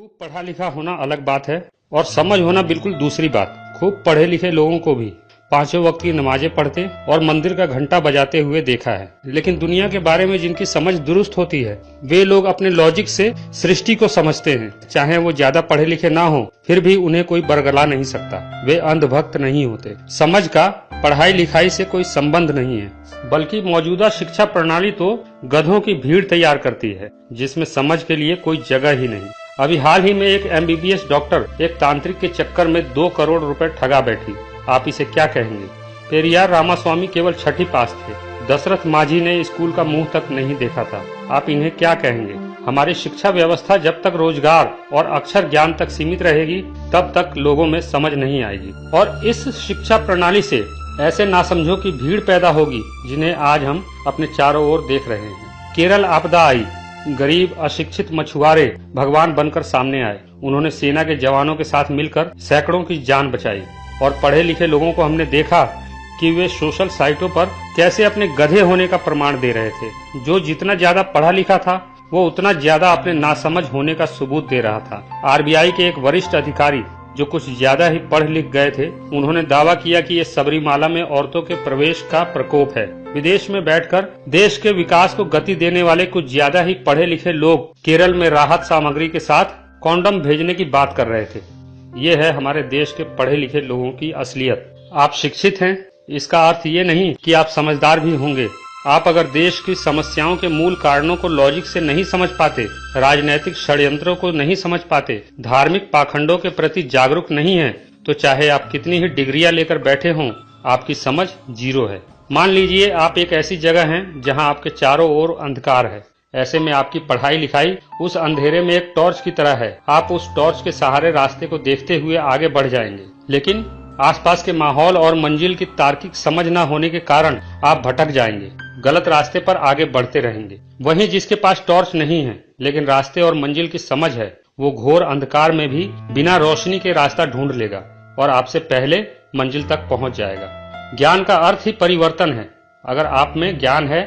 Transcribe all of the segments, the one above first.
खूब पढ़ा लिखा होना अलग बात है और समझ होना बिल्कुल दूसरी बात। खूब पढ़े लिखे लोगों को भी पांचों वक्त की नमाजें पढ़ते और मंदिर का घंटा बजाते हुए देखा है, लेकिन दुनिया के बारे में जिनकी समझ दुरुस्त होती है वे लोग अपने लॉजिक से सृष्टि को समझते हैं। चाहे वो ज्यादा पढ़े लिखे ना हो, फिर भी उन्हें कोई बरगला नहीं सकता। वे अंधभक्त नहीं होते। समझ का पढ़ाई लिखाई से कोई संबंध नहीं है, बल्कि मौजूदा शिक्षा प्रणाली तो गधों की भीड़ तैयार करती है जिसमें समझ के लिए कोई जगह ही नहीं। अभी हाल ही में एक MBBS डॉक्टर एक तांत्रिक के चक्कर में 2 करोड़ रुपए ठगा बैठी। आप इसे क्या कहेंगे? पेरियार रामास्वामी केवल 6ठी पास थे। दशरथ माझी ने स्कूल का मुंह तक नहीं देखा था। आप इन्हें क्या कहेंगे? हमारी शिक्षा व्यवस्था जब तक रोजगार और अक्षर ज्ञान तक सीमित रहेगी तब तक लोगों में समझ नहीं आएगी, और इस शिक्षा प्रणाली से ऐसे नासमझों की भीड़ पैदा होगी जिन्हें आज हम अपने चारों ओर देख रहे हैं। केरल आपदा आई, गरीब अशिक्षित मछुआरे भगवान बनकर सामने आए। उन्होंने सेना के जवानों के साथ मिलकर सैकड़ों की जान बचाई, और पढ़े लिखे लोगों को हमने देखा कि वे सोशल साइटों पर कैसे अपने गधे होने का प्रमाण दे रहे थे। जो जितना ज्यादा पढ़ा लिखा था वो उतना ज्यादा अपने नासमझ होने का सबूत दे रहा था। RBI के एक वरिष्ठ अधिकारी जो कुछ ज्यादा ही पढ़ लिख गए थे, उन्होंने दावा किया कि ये सबरीमाला में औरतों के प्रवेश का प्रकोप है। विदेश में बैठकर देश के विकास को गति देने वाले कुछ ज्यादा ही पढ़े लिखे लोग केरल में राहत सामग्री के साथ कॉन्डम भेजने की बात कर रहे थे। ये है हमारे देश के पढ़े लिखे लोगों की असलियत। आप शिक्षित हैं, इसका अर्थ ये नहीं कि आप समझदार भी होंगे। आप अगर देश की समस्याओं के मूल कारणों को लॉजिक से नहीं समझ पाते, राजनीतिक षड्यंत्रों को नहीं समझ पाते, धार्मिक पाखंडों के प्रति जागरूक नहीं हैं, तो चाहे आप कितनी ही डिग्रियां लेकर बैठे हों, आपकी समझ जीरो है। मान लीजिए आप एक ऐसी जगह हैं जहां आपके चारों ओर अंधकार है। ऐसे में आपकी पढ़ाई लिखाई उस अंधेरे में एक टॉर्च की तरह है। आप उस टॉर्च के सहारे रास्ते को देखते हुए आगे बढ़ जाएंगे, लेकिन आसपास के माहौल और मंजिल की तार्किक समझ न होने के कारण आप भटक जाएंगे, गलत रास्ते पर आगे बढ़ते रहेंगे। वहीं जिसके पास टॉर्च नहीं है लेकिन रास्ते और मंजिल की समझ है, वो घोर अंधकार में भी बिना रोशनी के रास्ता ढूंढ लेगा और आपसे पहले मंजिल तक पहुंच जाएगा। ज्ञान का अर्थ ही परिवर्तन है। अगर आप में ज्ञान है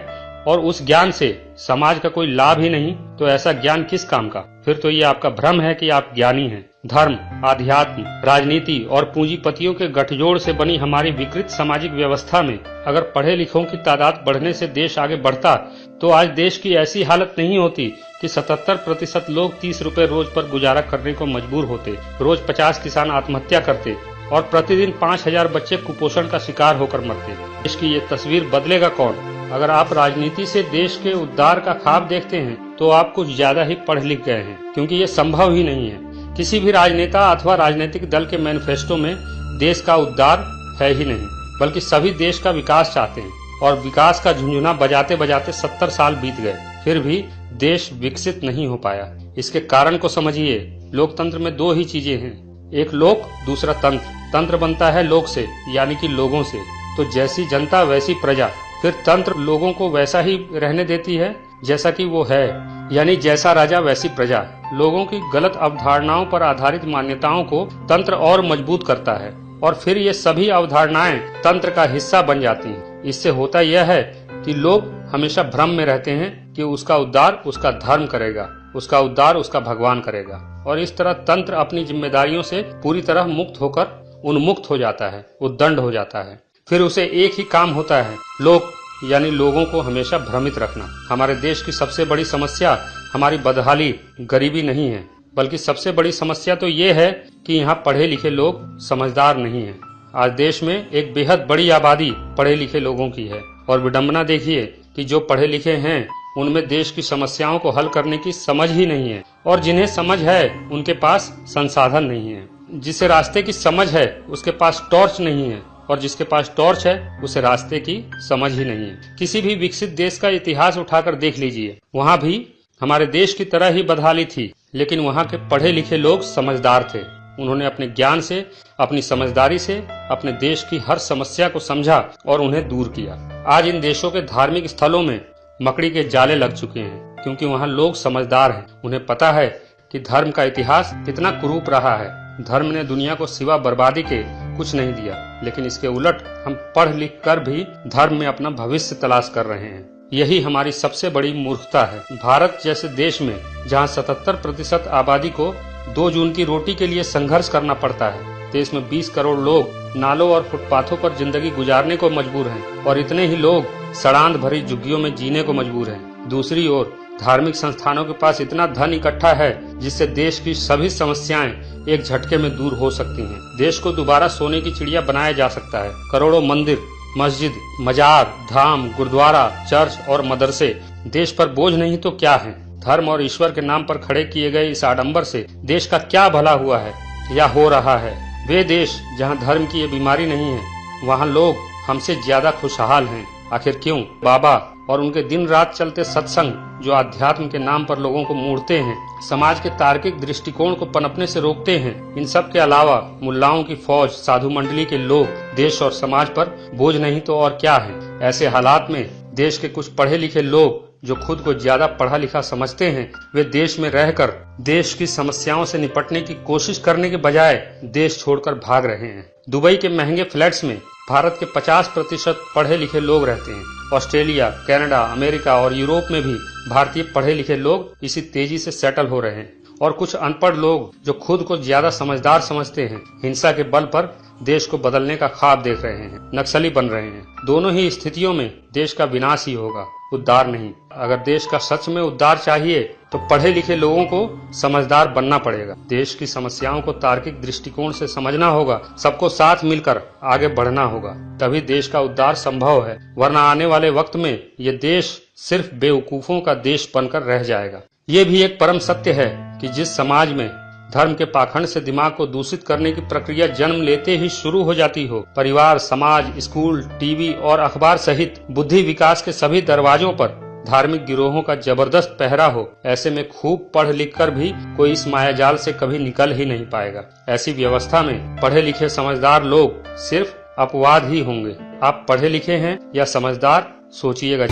और उस ज्ञान से समाज का कोई लाभ ही नहीं, तो ऐसा ज्ञान किस काम का? फिर तो ये आपका भ्रम है कि आप ज्ञानी हैं। धर्म, आध्यात्म, राजनीति और पूंजीपतियों के गठजोड़ से बनी हमारी विकृत सामाजिक व्यवस्था में अगर पढ़े लिखों की तादाद बढ़ने से देश आगे बढ़ता, तो आज देश की ऐसी हालत नहीं होती कि 77% लोग 30 रुपए रोज पर गुजारा करने को मजबूर होते, रोज 50 किसान आत्महत्या करते और प्रतिदिन 5000 बच्चे कुपोषण का शिकार होकर मरते। देश की ये तस्वीर बदलेगा कौन? अगर आप राजनीति से देश के उद्धार का ख्वाब देखते हैं तो आप कुछ ज्यादा ही पढ़ लिख गए हैं, क्योंकि ये संभव ही नहीं है। किसी भी राजनेता अथवा राजनीतिक दल के मैनिफेस्टो में देश का उद्धार है ही नहीं, बल्कि सभी देश का विकास चाहते हैं, और विकास का झुंझुना बजाते बजाते 70 साल बीत गए, फिर भी देश विकसित नहीं हो पाया। इसके कारण को समझिए। लोकतंत्र में 2 ही चीजें हैं, एक लोक, दूसरा तंत्र। तंत्र बनता है लोक से, यानी कि लोगों से। तो जैसी जनता वैसी प्रजा। फिर तंत्र लोगों को वैसा ही रहने देती है जैसा कि वो है, यानी जैसा राजा वैसी प्रजा। लोगों की गलत अवधारणाओं पर आधारित मान्यताओं को तंत्र और मजबूत करता है, और फिर ये सभी अवधारणाएं तंत्र का हिस्सा बन जाती हैं। इससे होता यह है कि लोग हमेशा भ्रम में रहते हैं कि उसका उद्धार उसका धर्म करेगा, उसका उद्धार उसका भगवान करेगा, और इस तरह तंत्र अपनी जिम्मेदारियों से पूरी तरह मुक्त होकर उन्मुक्त हो जाता है, उद्दंड हो जाता है। फिर उसे एक ही काम होता है, लोग यानी लोगों को हमेशा भ्रमित रखना। हमारे देश की सबसे बड़ी समस्या हमारी बदहाली, गरीबी नहीं है, बल्कि सबसे बड़ी समस्या तो ये है कि यहाँ पढ़े लिखे लोग समझदार नहीं हैं। आज देश में एक बेहद बड़ी आबादी पढ़े लिखे लोगों की है, और विडंबना देखिए कि जो पढ़े लिखे हैं उनमें देश की समस्याओं को हल करने की समझ ही नहीं है, और जिन्हें समझ है उनके पास संसाधन नहीं है। जिसे रास्ते की समझ है उसके पास टॉर्च नहीं है, और जिसके पास टॉर्च है उसे रास्ते की समझ ही नहीं है। किसी भी विकसित देश का इतिहास उठाकर देख लीजिए, वहाँ भी हमारे देश की तरह ही बदहाली थी, लेकिन वहाँ के पढ़े लिखे लोग समझदार थे। उन्होंने अपने ज्ञान से, अपनी समझदारी से अपने देश की हर समस्या को समझा और उन्हें दूर किया। आज इन देशों के धार्मिक स्थलों में मकड़ी के जाले लग चुके हैं, क्योंकि वहाँ लोग समझदार हैं। उन्हें पता है कि धर्म का इतिहास कितना कुरूप रहा है। धर्म ने दुनिया को सिवा बर्बादी के कुछ नहीं दिया, लेकिन इसके उलट हम पढ़ लिख कर भी धर्म में अपना भविष्य तलाश कर रहे हैं। यही हमारी सबसे बड़ी मूर्खता है। भारत जैसे देश में जहां 77% आबादी को 2 जून की रोटी के लिए संघर्ष करना पड़ता है। देश में 20 करोड़ लोग नालों और फुटपाथों पर जिंदगी गुजारने को मजबूर हैं और इतने ही लोग सड़ांध भरी झुग्गियों में जीने को मजबूर हैं। दूसरी ओर धार्मिक संस्थानों के पास इतना धन इकट्ठा है जिससे देश की सभी समस्याएं एक झटके में दूर हो सकती हैं। देश को दोबारा सोने की चिड़िया बनाया जा सकता है। करोड़ों मंदिर, मस्जिद, मजार, धाम, गुरुद्वारा, चर्च और मदरसे देश पर बोझ नहीं तो क्या है। धर्म और ईश्वर के नाम पर खड़े किए गए इस आडंबर से देश का क्या भला हुआ है या हो रहा है। वे देश जहां धर्म की ये बीमारी नहीं है वहां लोग हमसे ज्यादा खुशहाल हैं। आखिर क्यों? बाबा और उनके दिन रात चलते सत्संग जो अध्यात्म के नाम पर लोगों को मोड़ते हैं, समाज के तार्किक दृष्टिकोण को पनपने से रोकते हैं। इन सब के अलावा मुल्लाओं की फौज, साधु मंडली के लोग देश और समाज पर बोझ नहीं तो और क्या है। ऐसे हालात में देश के कुछ पढ़े लिखे लोग जो खुद को ज्यादा पढ़ा लिखा समझते हैं, वे देश में रहकर देश की समस्याओं से निपटने की कोशिश करने के बजाय देश छोड़कर भाग रहे हैं। दुबई के महंगे फ्लैट्स में भारत के 50% पढ़े लिखे लोग रहते हैं। ऑस्ट्रेलिया, कनाडा, अमेरिका और यूरोप में भी भारतीय पढ़े लिखे लोग इसी तेजी से सेटल हो रहे हैं और कुछ अनपढ़ लोग जो खुद को ज्यादा समझदार समझते हैं, हिंसा के बल पर देश को बदलने का ख्वाब देख रहे हैं, नक्सली बन रहे हैं। दोनों ही स्थितियों में देश का विनाश ही होगा, उद्धार नहीं। अगर देश का सच में उद्धार चाहिए तो पढ़े लिखे लोगों को समझदार बनना पड़ेगा। देश की समस्याओं को तार्किक दृष्टिकोण से समझना होगा, सबको साथ मिलकर आगे बढ़ना होगा, तभी देश का उद्धार संभव है। वरना आने वाले वक्त में ये देश सिर्फ बेवकूफों का देश बनकर रह जाएगा। ये भी एक परम सत्य है कि जिस समाज में धर्म के पाखंड से दिमाग को दूषित करने की प्रक्रिया जन्म लेते ही शुरू हो जाती हो, परिवार, समाज, स्कूल, टीवी और अखबार सहित बुद्धि विकास के सभी दरवाजों पर धार्मिक गिरोहों का जबरदस्त पहरा हो, ऐसे में खूब पढ़ लिख कर भी कोई इस मायाजाल से कभी निकल ही नहीं पाएगा। ऐसी व्यवस्था में पढ़े लिखे समझदार लोग सिर्फ अपवाद ही होंगे। आप पढ़े लिखे हैं या समझदार, सोचिएगा।